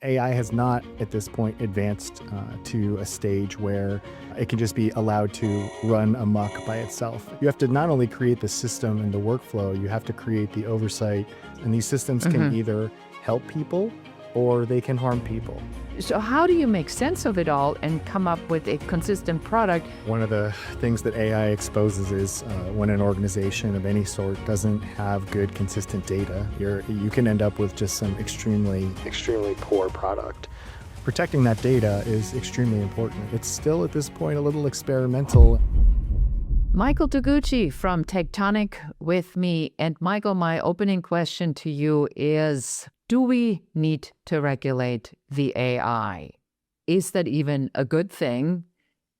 AI has not, at this point, advanced to a stage where it can just be allowed to run amok by itself. You have to not only create the system and the workflow, you have to create the oversight, and these systems can either help people or they can harm people. So how do you make sense of it all and come up with a consistent product? One of the things that AI exposes is when an organization of any sort doesn't have good, consistent data, you can end up with just some extremely poor product. Protecting that data is extremely important. It's still, at this point, a little experimental. Michael Toguchi from Tectonic with me. And Michael, my opening question to you is, do we need to regulate the AI? Is that even a good thing?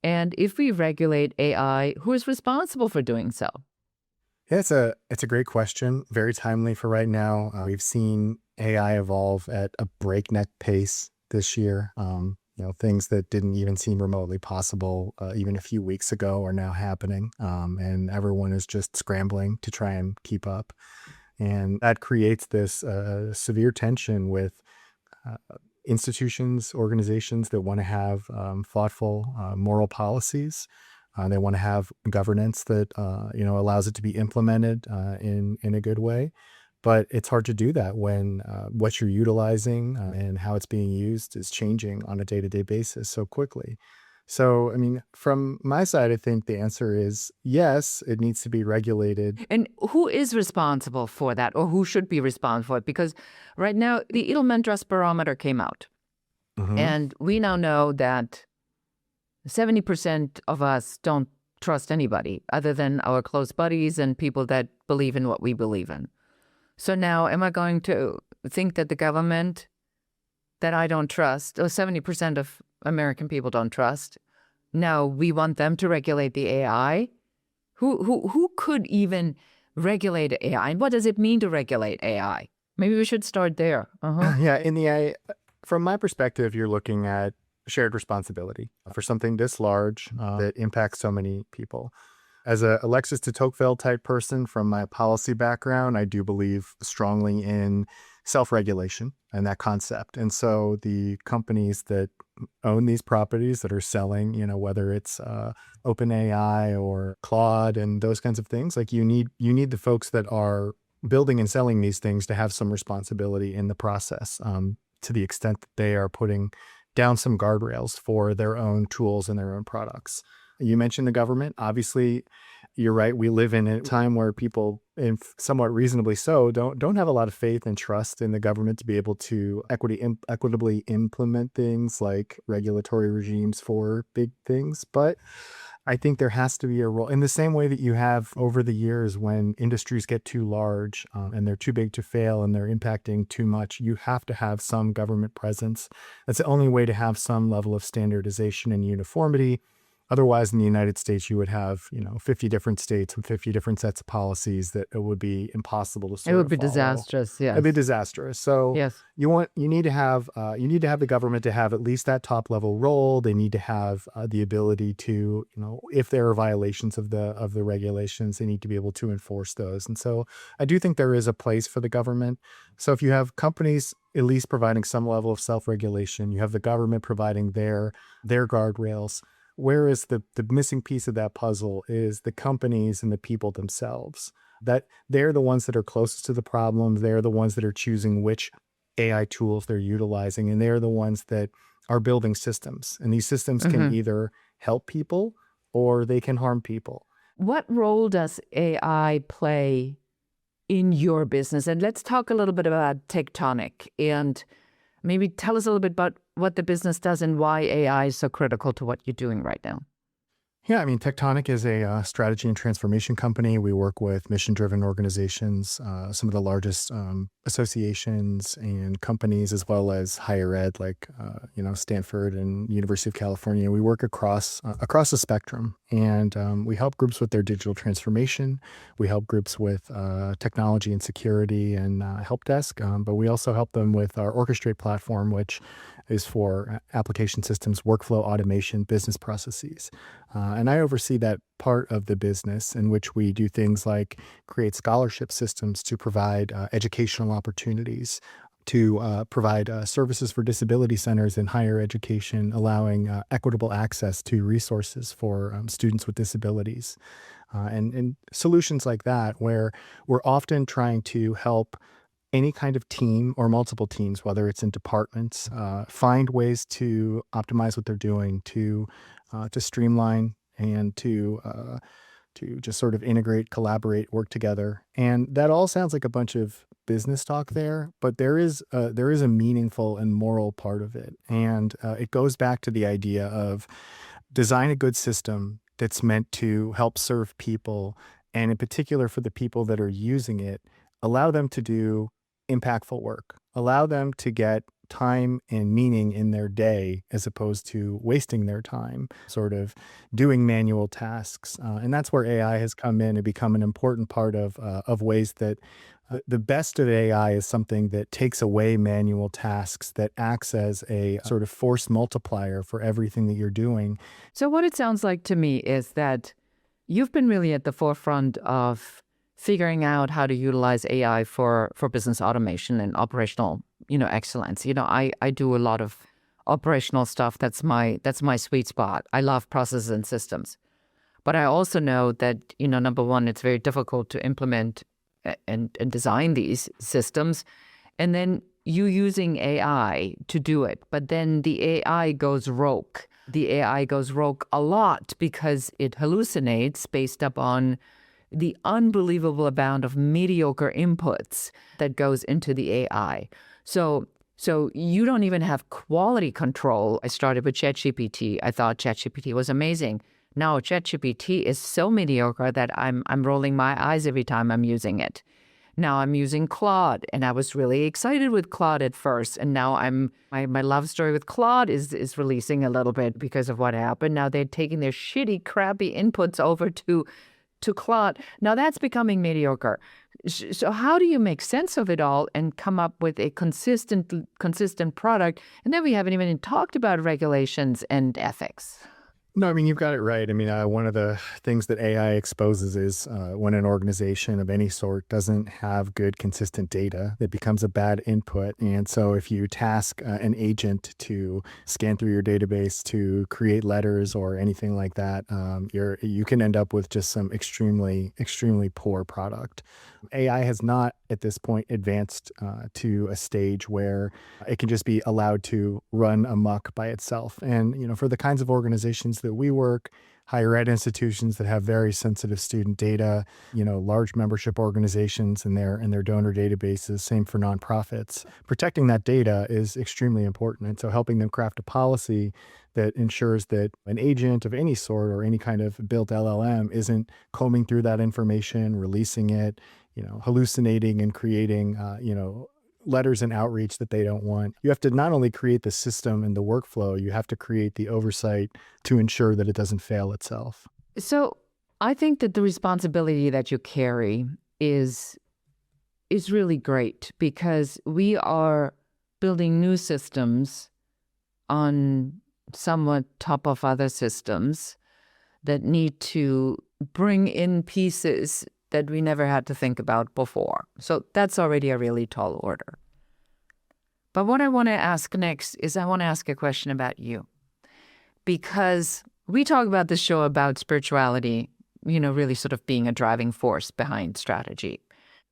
And if we regulate AI, who is responsible for doing so? Yeah, it's a great question. Very timely for right now. We've seen AI evolve at a breakneck pace this year. Things that didn't even seem remotely possible even a few weeks ago are now happening. And everyone is just scrambling to try and keep up. And that creates this severe tension with institutions, organizations that want to have thoughtful moral policies. They want to have governance that allows it to be implemented in a good way. But it's hard to do that when what you're utilizing and how it's being used is changing on a day-to-day basis so quickly. So, from my side, I think the answer is yes, it needs to be regulated. And who is responsible for that, or who should be responsible for it? Because right now, the Edelman Trust Barometer came out. And we now know that 70% of us don't trust anybody other than our close buddies and people that believe in what we believe in. So now, am I going to think that the government that I don't trust, or 70% of American people don't trust, now we want them to regulate the AI? Who could even regulate AI? And what does it mean to regulate AI? Maybe we should start there. Yeah, from my perspective, you're looking at shared responsibility for something this large that impacts so many people. As a Alexis de Tocqueville type person from my policy background, I do believe strongly in self-regulation and that concept. And so the companies that own these properties that are selling, whether it's OpenAI or Claude and those kinds of things, like you need the folks that are building and selling these things to have some responsibility in the process, to the extent that they are putting down some guardrails for their own tools and their own products. You mentioned the government. Obviously, you're right. We live in a time where people, and somewhat reasonably so, don't have a lot of faith and trust in the government to be able to equitably implement things like regulatory regimes for big things. But I think there has to be a role in the same way that you have over the years when industries get too large and they're too big to fail and they're impacting too much. You have to have some government presence. That's the only way to have some level of standardization and uniformity. Otherwise, in the United States, you would have, 50 different states with 50 different sets of policies that it would be impossible to It would be follow. disastrous. Yes. It'd be disastrous. So yes. you need to have the government to have at least that top level role. They need to have the ability to, if there are violations of the regulations, they need to be able to enforce those. And so I do think there is a place for the government. So if you have companies at least providing some level of self-regulation, you have the government providing their guardrails. Whereas the missing piece of that puzzle is the companies and the people themselves. That they're the ones that are closest to the problem. They're the ones that are choosing which AI tools they're utilizing. And they're the ones that are building systems. And these systems can either help people or they can harm people. What role does AI play in your business? And let's talk a little bit about Tectonic and maybe tell us a little bit about what the business does and why AI is so critical to what you're doing right now. Yeah, Tectonic is a strategy and transformation company. We work with mission-driven organizations, some of the largest associations and companies, as well as higher ed, like Stanford and University of California. We work across the spectrum, and we help groups with their digital transformation. We help groups with technology and security and help desk, but we also help them with our Orchestrate platform, which is for application systems, workflow automation, business processes. And I oversee that part of the business in which we do things like create scholarship systems to provide educational opportunities, to provide services for disability centers in higher education, allowing equitable access to resources for students with disabilities. And solutions like that, where we're often trying to help any kind of team or multiple teams, whether it's in departments, find ways to optimize what they're doing, to streamline and to just sort of integrate, collaborate, work together. And that all sounds like a bunch of business talk there, but there is a meaningful and moral part of it. And it goes back to the idea of design a good system that's meant to help serve people, and in particular for the people that are using it, allow them to do impactful work, allow them to get time and meaning in their day as opposed to wasting their time sort of doing manual tasks. And that's where AI has come in and become an important part of ways that the best of AI is something that takes away manual tasks, that acts as a sort of force multiplier for everything that you're doing. So what it sounds like to me is that you've been really at the forefront of figuring out how to utilize AI for business automation and operational, excellence. I do a lot of operational stuff. That's my sweet spot. I love processes and systems. But I also know that, number one, it's very difficult to implement and design these systems. And then you using AI to do it. But then the AI goes rogue. The AI goes rogue a lot because it hallucinates based upon the unbelievable amount of mediocre inputs that goes into the AI. So you don't even have quality control. I started with ChatGPT. I thought ChatGPT was amazing. Now ChatGPT is so mediocre that I'm rolling my eyes every time I'm using it. Now I'm using Claude, and I was really excited with Claude at first, and now my love story with Claude is releasing a little bit because of what happened. Now they're taking their shitty, crappy inputs over to Claude. Now that's becoming mediocre. So how do you make sense of it all and come up with a consistent product? And then we haven't even talked about regulations and ethics. No, I mean, you've got it right. I mean, one of the things that AI exposes is when an organization of any sort doesn't have good, consistent data, it becomes a bad input. And so if you task an agent to scan through your database to create letters or anything like that, you can end up with just some extremely, extremely poor product. AI has not at this point advanced to a stage where it can just be allowed to run amok by itself. And, for the kinds of organizations that we work, higher ed institutions that have very sensitive student data, large membership organizations and their donor databases, same for nonprofits, protecting that data is extremely important. And so helping them craft a policy that ensures that an agent of any sort or any kind of built LLM isn't combing through that information, releasing it, hallucinating and creating, letters and outreach that they don't want. You have to not only create the system and the workflow, you have to create the oversight to ensure that it doesn't fail itself. So I think that the responsibility that you carry is really great because we are building new systems on somewhat top of other systems that need to bring in pieces that we never had to think about before. So that's already a really tall order. But what I want to ask next is I want to ask a question about you. Because we talk about this show about spirituality, really sort of being a driving force behind strategy.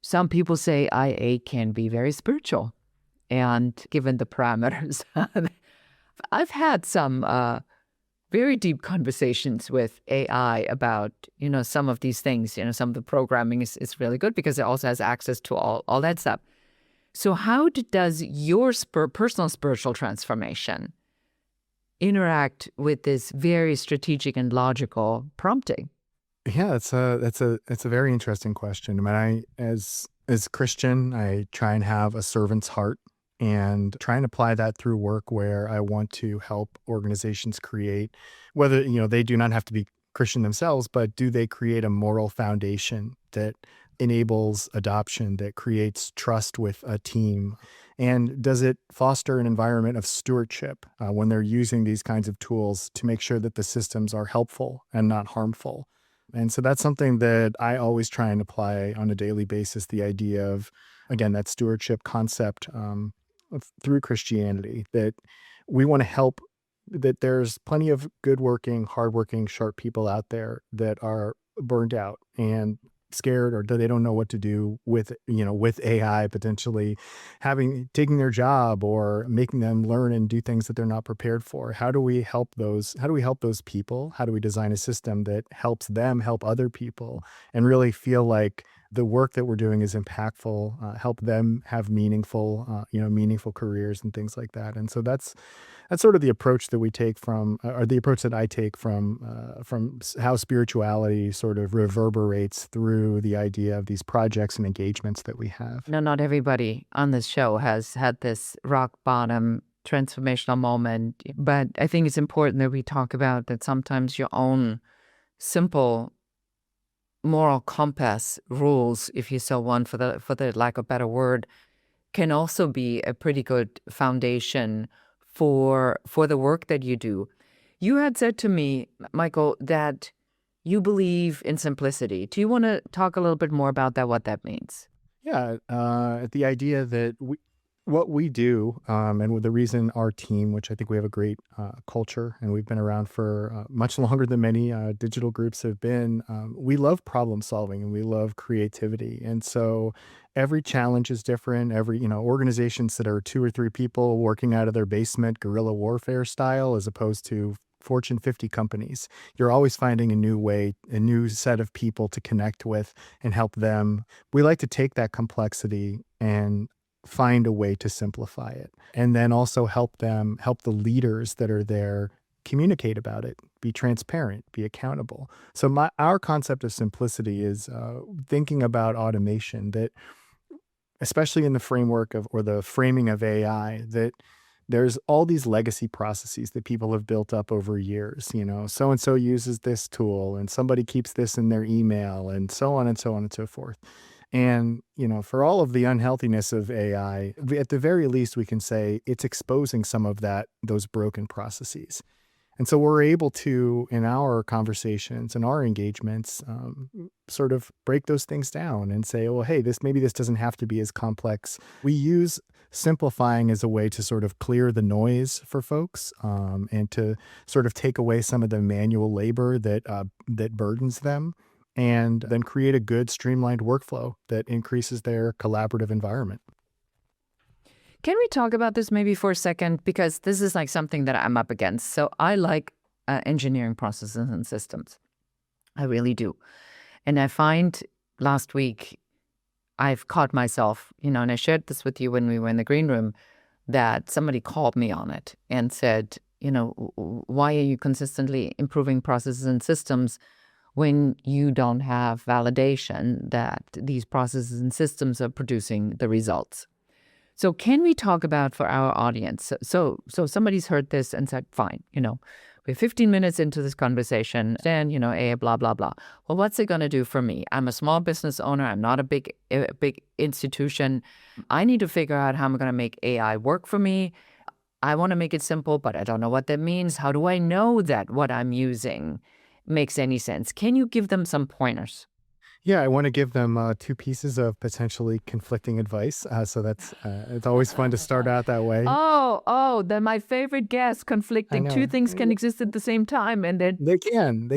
Some people say IA can be very spiritual. And given the parameters, I've had some very deep conversations with AI about, some of these things. Some of the programming is really good because it also has access to all that stuff. So how does your personal spiritual transformation interact with this very strategic and logical prompting? Yeah, that's a very interesting question. I mean, as Christian, I try and have a servant's heart and try and apply that through work where I want to help organizations create, whether, they do not have to be Christian themselves, but do they create a moral foundation that enables adoption, that creates trust with a team? And does it foster an environment of stewardship when they're using these kinds of tools to make sure that the systems are helpful and not harmful? And so that's something that I always try and apply on a daily basis, the idea of, again, that stewardship concept. through Christianity, that we want to help, that there's plenty of good working, hardworking, sharp people out there that are burned out and scared, or that they don't know what to do with, with AI potentially taking their job or making them learn and do things that they're not prepared for. How do we help those people? How do we design a system that helps them help other people and really feel like the work that we're doing is impactful, help them have meaningful careers and things like that. And so that's sort of the approach that we take or the approach that I take from how spirituality sort of reverberates through the idea of these projects and engagements that we have. No, not everybody on this show has had this rock bottom transformational moment, but I think it's important that we talk about that sometimes your own simple moral compass rules, if you so want, for the lack of a better word, can also be a pretty good foundation for the work that you do. You had said to me, Michael, that you believe in simplicity. Do you want to talk a little bit more about that, what that means? Yeah, the idea that what we do, and with the reason our team, which I think we have a great culture, and we've been around for much longer than many digital groups have been. We love problem solving and we love creativity, and so every challenge is different. Every organizations that are 2 or 3 people working out of their basement, guerrilla warfare style, as opposed to Fortune 50 companies. You're always finding a new way, a new set of people to connect with and help them. We like to take that complexity and find a way to simplify it, and then also help the leaders that are there communicate about it, be transparent, be accountable. So our concept of simplicity is thinking about automation that, especially in the framework of, or the framing of AI, that there's all these legacy processes that people have built up over years. So and so uses this tool and somebody keeps this in their email, and so on and so on and so forth. And, for all of the unhealthiness of AI, at the very least, we can say it's exposing some of those broken processes. And so we're able to, in our conversations and our engagements, sort of break those things down and say, well, hey, maybe this doesn't have to be as complex. We use simplifying as a way to sort of clear the noise for folks, and to sort of take away some of the manual labor that burdens them, and then create a good streamlined workflow that increases their collaborative environment. Can we talk about this maybe for a second? Because this is like something that I'm up against. So I like engineering processes and systems. I really do. And I find last week I've caught myself, and I shared this with you when we were in the green room, that somebody called me on it and said, why are you consistently improving processes and systems when you don't have validation that these processes and systems are producing the results? So can we talk about, for our audience, so somebody's heard this and said, fine, we're 15 minutes into this conversation, then, blah, blah, blah. Well, what's it going to do for me? I'm a small business owner. I'm not a big institution. I need to figure out how I'm going to make AI work for me. I want to make it simple, but I don't know what that means. How do I know that what I'm using makes any sense? Can you give them some pointers? Yeah, I want to give them 2 pieces of potentially conflicting advice. So it's always fun to start out that way. Then my favorite guess, conflicting. 2 things can exist at the same time, and then They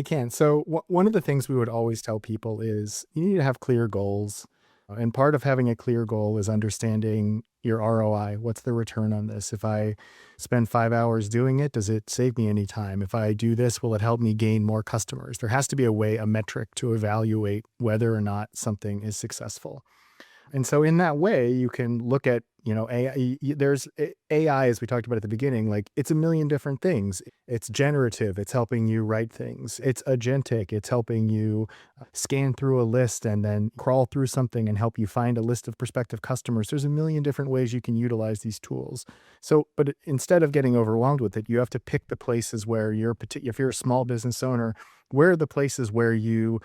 can. So one of the things we would always tell people is you need to have clear goals. And part of having a clear goal is understanding your ROI. What's the return on this? If I spend 5 hours doing it, does it save me any time? If I do this, will it help me gain more customers? There has to be a metric to evaluate whether or not something is successful. And so in that way, you can look at, AI. There's AI, as we talked about at the beginning, like it's a million different things. It's generative. It's helping you write things. It's agentic. It's helping you scan through a list and then crawl through something and help you find a list of prospective customers. There's a million different ways you can utilize these tools. So, but instead of getting overwhelmed with it, you have to pick the places where if you're a small business owner, where are the places where you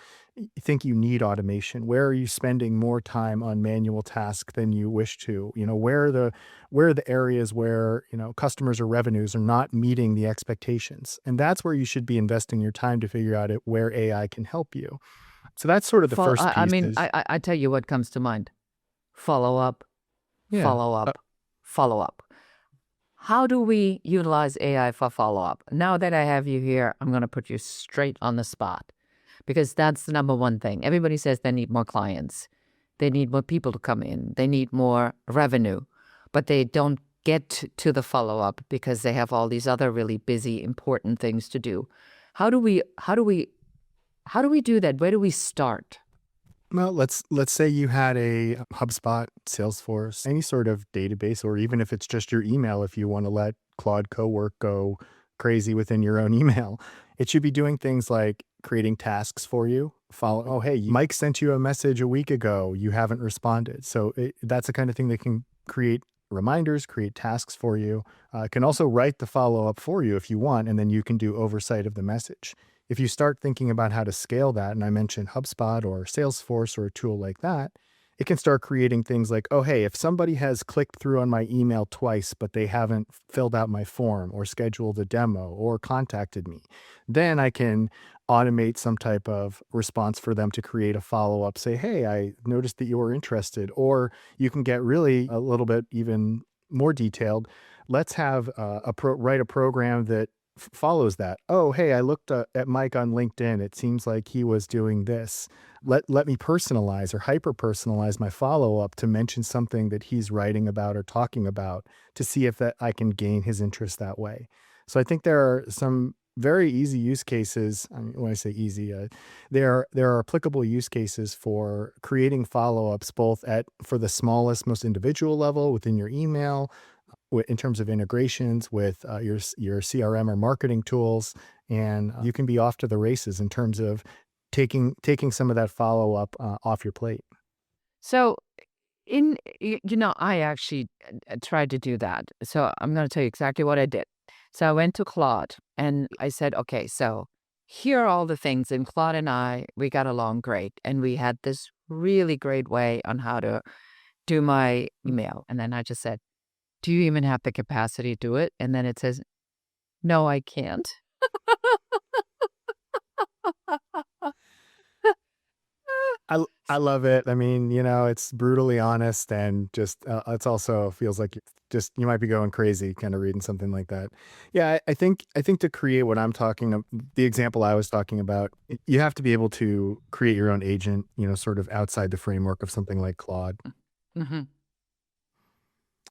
think you need automation? Where are you spending more time on manual tasks than you wish to? Where are the areas where, customers or revenues are not meeting the expectations? And that's where you should be investing your time to figure out where AI can help you. So that's sort of the first piece. I tell you what comes to mind. Follow up, Yeah. follow up, follow-up. How do we utilize AI for follow-up? Now that I have you here, I'm going to put you straight on the spot because that's the number one thing. Everybody says they need more clients. They need more people to come in. They need more revenue, but they don't get to the follow-up because they have all these other really busy, important things to do. How do we do that? Where do we start? Well, let's say you had a HubSpot, Salesforce, any sort of database, or even if it's just your email, if you want to let Claude Cowork go crazy within your own email, it should be doing things like creating tasks for you. Oh, hey, Mike sent you a message a week ago. You haven't responded. So that's the kind of thing that can create reminders, create tasks for you. It can also write the follow-up for you if you want, and then you can do oversight of the message. If you start thinking about how to scale that, and I mentioned HubSpot or Salesforce or a tool like that, it can start creating things like, oh, hey, if somebody has clicked through on my email twice, but they haven't filled out my form or scheduled a demo or contacted me, then I can automate some type of response for them to create a follow-up, say, hey, I noticed that you were interested. Or you can get really a little bit even more detailed. Let's have write a program that follows that. Oh, hey, I looked at Mike on LinkedIn. It seems like he was doing this. Let me personalize or hyper personalize my follow-up to mention something that he's writing about or talking about to see if that I can gain his interest that way. So I think there are some very easy use cases. I mean, when I say easy, there are applicable use cases for creating follow-ups both for the smallest, most individual level within your email, in terms of integrations with your CRM or marketing tools, and you can be off to the races in terms of taking some of that follow-up off your plate. So I actually tried to do that. So I'm going to tell you exactly what I did. So I went to Claude and I said, okay, so here are all the things. And Claude and we got along great. And we had this really great way on how to do my email. And then I just said, do you even have the capacity to do it? And then it says, no, I can't. I love it. I mean, it's brutally honest, and just it's also feels like you might be going crazy kind of reading something like that. Yeah, I think to create what I'm the example I was talking about, you have to be able to create your own agent, sort of outside the framework of something like Claude. Mm-hmm.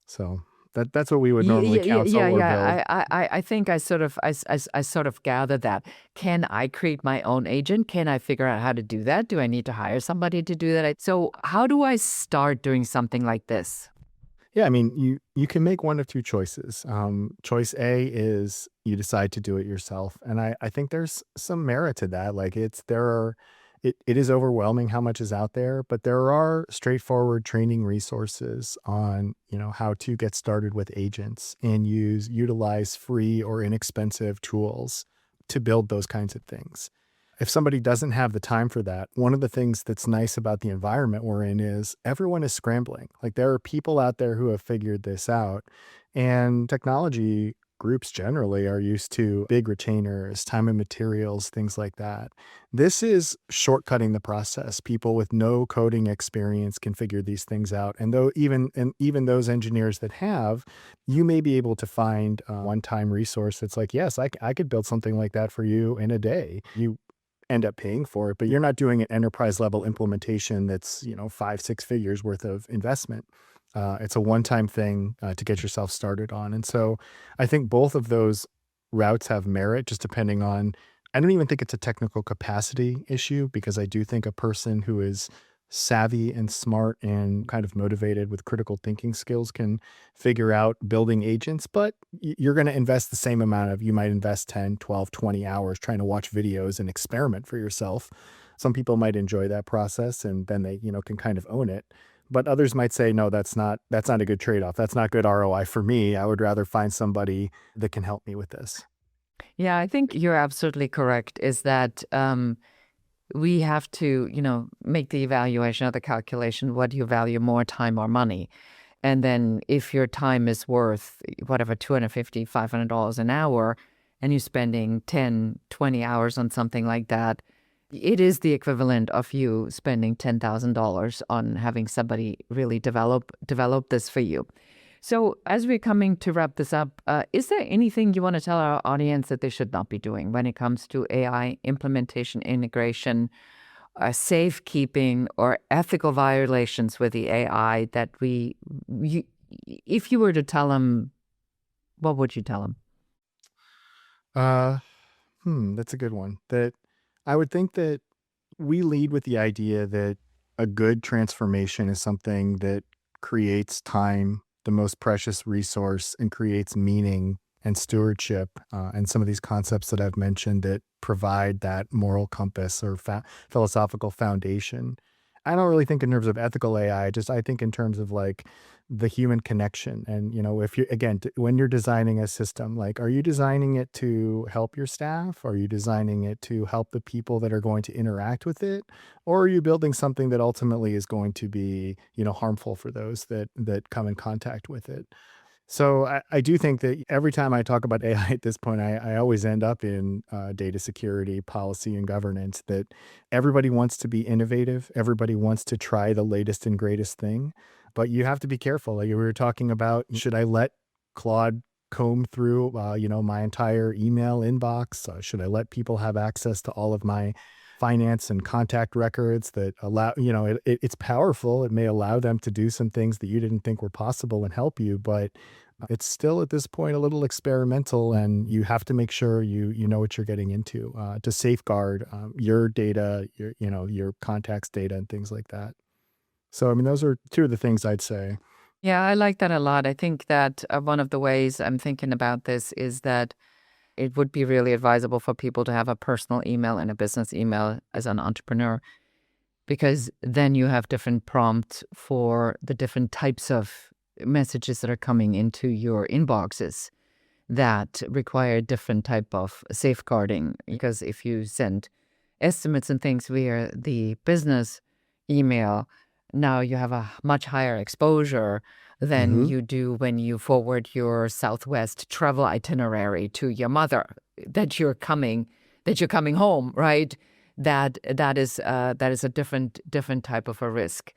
So that's what we would normally counsel or build. I think I sort of gather that. Can I create my own agent? Can I figure out how to do that? Do I need to hire somebody to do that? So how do I start doing something like this? Yeah, I mean, you can make one of two choices. Choice A is you decide to do it yourself, and I think there's some merit to that. Like it is overwhelming how much is out there, but there are straightforward training resources on, how to get started with agents and utilize free or inexpensive tools to build those kinds of things. If somebody doesn't have the time for that, one of the things that's nice about the environment we're in is everyone is scrambling. Like there are people out there who have figured this out, and technology groups generally are used to big retainers, time and materials, things like that. This is shortcutting the process. People with no coding experience can figure these things out. And even those engineers that have, you may be able to find a one-time resource that's like, yes, I could build something like that for you in a day. You end up paying for it, but you're not doing an enterprise level implementation that's 5-6 figures worth of investment. It's a one-time thing to get yourself started on. And so I think both of those routes have merit, just depending on, I don't even think it's a technical capacity issue, because I do think a person who is savvy and smart and kind of motivated with critical thinking skills can figure out building agents, but you're going to invest the same amount you might invest 10, 12, 20 hours trying to watch videos and experiment for yourself. Some people might enjoy that process and then they, can kind of own it. But others might say, no, that's not a good trade-off. That's not good ROI for me. I would rather find somebody that can help me with this. Yeah, I think you're absolutely correct, is that we have to, make the evaluation of the calculation. What do you value more, time or money? And then if your time is worth whatever, $250, $500 an hour, and you're spending 10, 20 hours on something like that, it is the equivalent of you spending $10,000 on having somebody really develop this for you. So as we're coming to wrap this up, is there anything you want to tell our audience that they should not be doing when it comes to AI implementation, integration, safekeeping, or ethical violations with the AI that if you were to tell them, what would you tell them? That's a good one. That I would think that we lead with the idea that a good transformation is something that creates time, the most precious resource, and creates meaning and stewardship, and some of these concepts that I've mentioned that provide that moral compass or philosophical foundation. I don't really think in terms of ethical AI. I think in terms of like the human connection. And if you again, when you're designing a system, like, are you designing it to help your staff? Are you designing it to help the people that are going to interact with it? Or are you building something that ultimately is going to be, harmful for those that come in contact with it? So I do think that every time I talk about AI at this point, I always end up in data security, policy, and governance. That everybody wants to be innovative. Everybody wants to try the latest and greatest thing. But you have to be careful. Like we were talking about, should I let Claude comb through, my entire email inbox? Should I let people have access to all of my finance and contact records that allow, it's powerful. It may allow them to do some things that you didn't think were possible and help you, but it's still at this point a little experimental, and you have to make sure you know what you're getting into to safeguard your data, your contacts data and things like that. So, I mean, those are two of the things I'd say. Yeah, I like that a lot. I think that one of the ways I'm thinking about this is that it would be really advisable for people to have a personal email and a business email as an entrepreneur, because then you have different prompts for the different types of messages that are coming into your inboxes that require different type of safeguarding. Because if you send estimates and things via the business email, now you have a much higher exposure than you do when you forward your Southwest travel itinerary to your mother that you're coming home, right? That is a different type of a risk.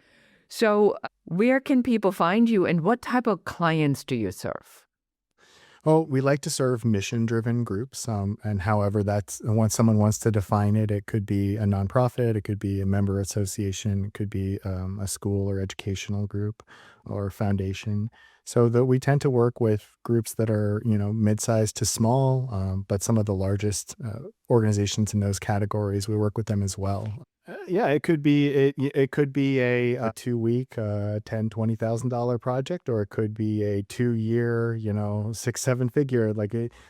So where can people find you, and what type of clients do you serve? Oh, we like to serve mission-driven groups, and however that's once someone wants to define it, it could be a nonprofit, it could be a member association, it could be a school or educational group or foundation. So that we tend to work with groups that are, mid-sized to small, but some of the largest organizations in those categories, we work with them as well. Yeah, it could be it could be a 2 week, $10,000-$20,000 project, or it could be a 2 year, 6-7 figure.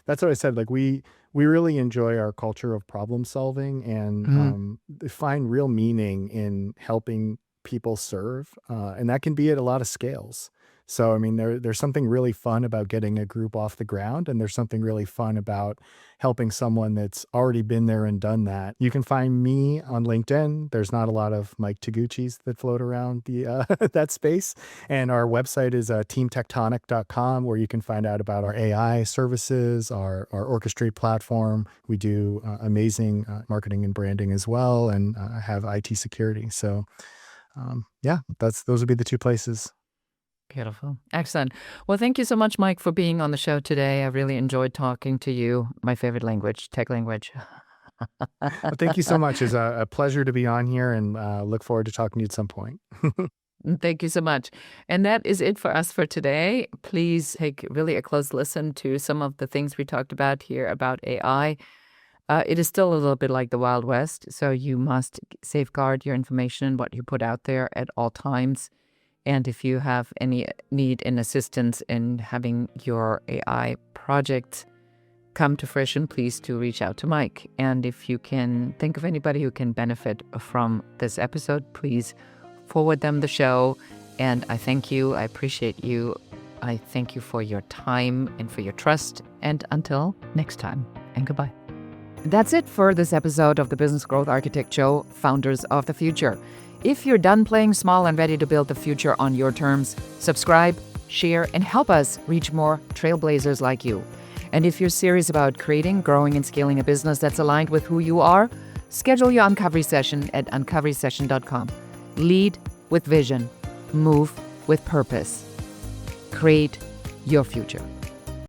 That's what I said. Like we really enjoy our culture of problem solving and find real meaning in helping people serve, and that can be at a lot of scales. So, I mean, there's something really fun about getting a group off the ground, and there's something really fun about helping someone that's already been there and done that. You can find me on LinkedIn. There's not a lot of Mike Toguchis that float around the that space. And our website is teamtectonic.com, where you can find out about our AI services, our Orchestrate platform. We do amazing marketing and branding as well, and have IT security. So, yeah, those would be the two places. Beautiful. Excellent. Well, thank you so much, Mike, for being on the show today. I really enjoyed talking to you. My favorite language, tech language. Well, thank you so much. It's a pleasure to be on here, and look forward to talking to you at some point. Thank you so much. And that is it for us for today. Please take really a close listen to some of the things we talked about here about AI. It is still a little bit like the Wild West, so you must safeguard your information and what you put out there at all times. And if you have any need in assistance in having your AI project come to fruition, please do reach out to Mike. And if you can think of anybody who can benefit from this episode, please forward them the show. And I thank you. I appreciate you. I thank you for your time and for your trust. And until next time, and goodbye. That's it for this episode of the Business Growth Architect Show, Founders of the Future. If you're done playing small and ready to build the future on your terms, subscribe, share, and help us reach more trailblazers like you. And if you're serious about creating, growing, and scaling a business that's aligned with who you are, schedule your Uncovery session at uncoverysession.com. Lead with vision. Move with purpose. create your future.